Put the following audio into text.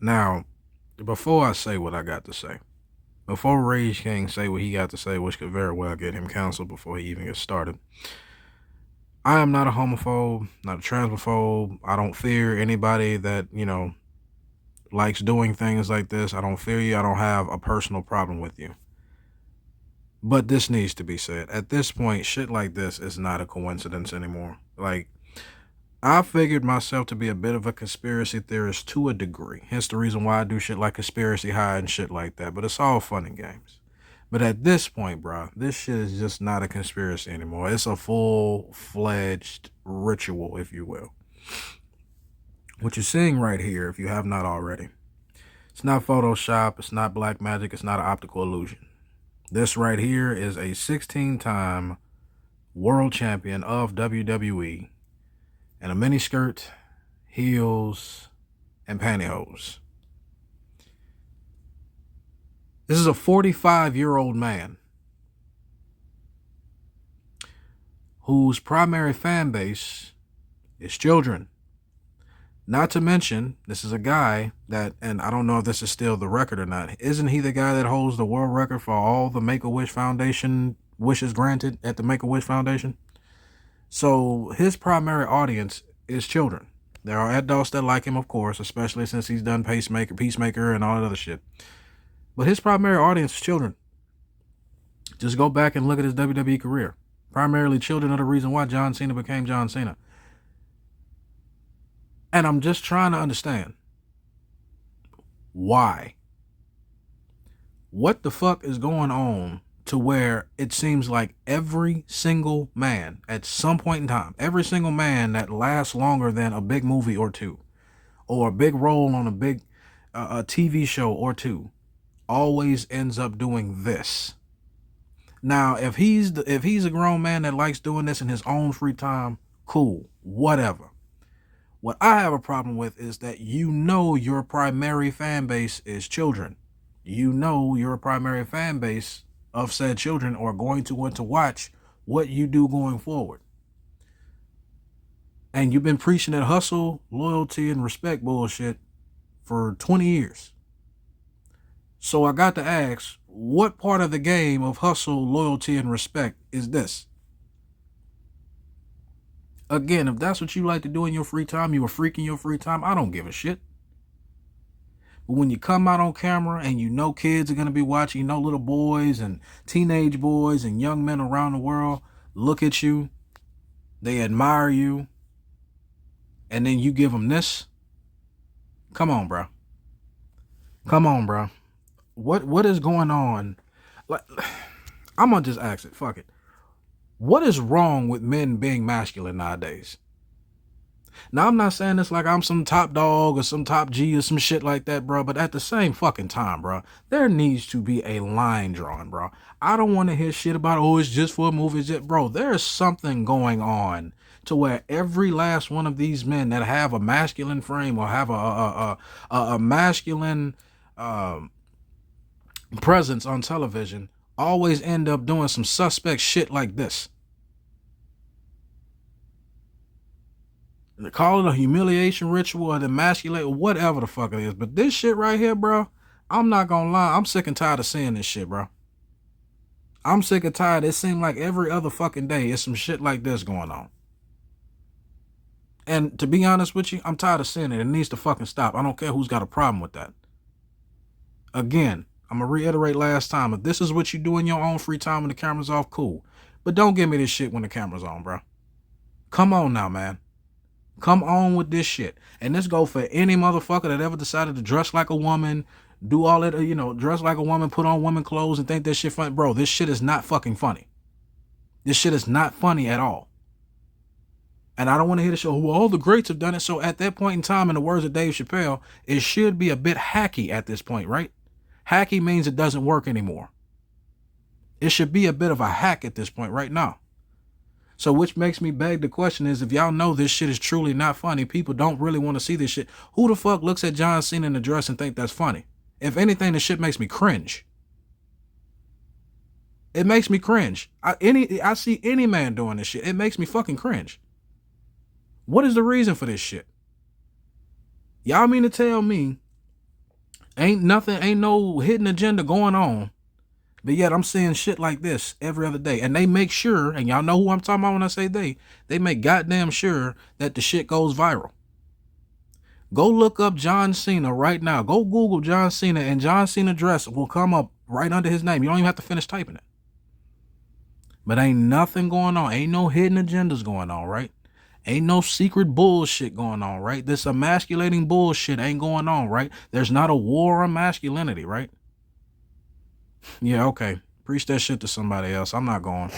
Now, before I say what I got to say, before Rage King say what he got to say, which could very well get him canceled before he even gets started, I am not a homophobe, not a transphobe. I don't fear anybody that, likes doing things like this. I don't fear you. I don't have a personal problem with you. But this needs to be said. At this point, shit like this is not a coincidence anymore. Like, I figured myself to be a bit of a conspiracy theorist to a degree. Hence the reason why I do shit like Conspiracy High and shit like that. But it's all fun and games. But at this point, bro, this shit is just not a conspiracy anymore. It's a full-fledged ritual, if you will. What you're seeing right here, if you have not already, it's not Photoshop, it's not black magic, it's not an optical illusion. This right here is a 16-time world champion of WWE in a miniskirt, heels, and pantyhose. This is a 45-year-old man whose primary fan base is children. Not to mention, this is a guy that, and I don't know if this is still the record or not, isn't he the guy that holds the world record for all the Make-A-Wish Foundation wishes granted at the Make-A-Wish Foundation? So his primary audience is children. There are adults that like him, of course, especially since he's done Peacemaker, and all that other shit. But his primary audience is children. Just go back and look at his WWE career. Primarily children are the reason why John Cena became John Cena. And I'm just trying to understand why. What the fuck is going on to where it seems like every single man at some point in time, every single man that lasts longer than a big movie or two, or a big role on a big a TV show or two, always ends up doing this. Now, if he's a grown man that likes doing this in his own free time, cool, whatever. What I have a problem with is that your primary fan base is children. Your primary fan base of said children are going to want to watch what you do going forward. And you've been preaching that hustle, loyalty, and respect bullshit for 20 years. So I got to ask, what part of the game of hustle, loyalty, and respect is this? Again, if that's what you like to do in your free time, you a freak in your free time, I don't give a shit. But when you come out on camera and kids are going to be watching, little boys and teenage boys and young men around the world look at you, they admire you, and then you give them this? Come on, bro. Come on, bro. What is going on? Like, I'm going to just ask it. Fuck it. What is wrong with men being masculine nowadays? Now, I'm not saying this like I'm some top dog or some top G or some shit like that, bro. But at the same fucking time, bro, there needs to be a line drawn, bro. I don't want to hear shit about, oh, it's just for a movie. Bro, there's something going on to where every last one of these men that have a masculine frame or have a masculine presence on television always end up doing some suspect shit like this. They call it a humiliation ritual or emasculate or whatever the fuck it is. But this shit right here, bro, I'm not gonna lie. I'm sick and tired of seeing this shit, bro. I'm sick and tired. It seems like every other fucking day is some shit like this going on. And to be honest with you, I'm tired of seeing it. It needs to fucking stop. I don't care who's got a problem with that. Again, I'm going to reiterate last time. If this is what you do in your own free time when the camera's off, cool. But don't give me this shit when the camera's on, bro. Come on now, man. Come on with this shit. And this go for any motherfucker that ever decided to dress like a woman, do all that, dress like a woman, put on woman clothes and think this shit funny. Bro, this shit is not fucking funny. This shit is not funny at all. And I don't want to hear the show, well, all the greats have done it. So at that point in time, in the words of Dave Chappelle, it should be a bit hacky at this point, right? Hacky means it doesn't work anymore. It should be a bit of a hack at this point right now. So which makes me beg the question is, if y'all know this shit is truly not funny, people don't really want to see this shit, who the fuck looks at John Cena in the dress and think that's funny? If anything, this shit makes me cringe. It makes me cringe. I see any man doing this shit. It makes me fucking cringe. What is the reason for this shit? Y'all mean to tell me Ain't nothing, ain't no hidden agenda going on. But yet I'm seeing shit like this every other day. And they make sure, and y'all know who I'm talking about when I say they make goddamn sure that the shit goes viral. Go look up John Cena right now. Go Google John Cena, and John Cena dress will come up right under his name. You don't even have to finish typing it. But ain't nothing going on. Ain't no hidden agendas going on, right? Ain't no secret bullshit going on, right? This emasculating bullshit ain't going on, right? There's not a war on masculinity, right? Yeah, okay. Preach that shit to somebody else. I'm not going.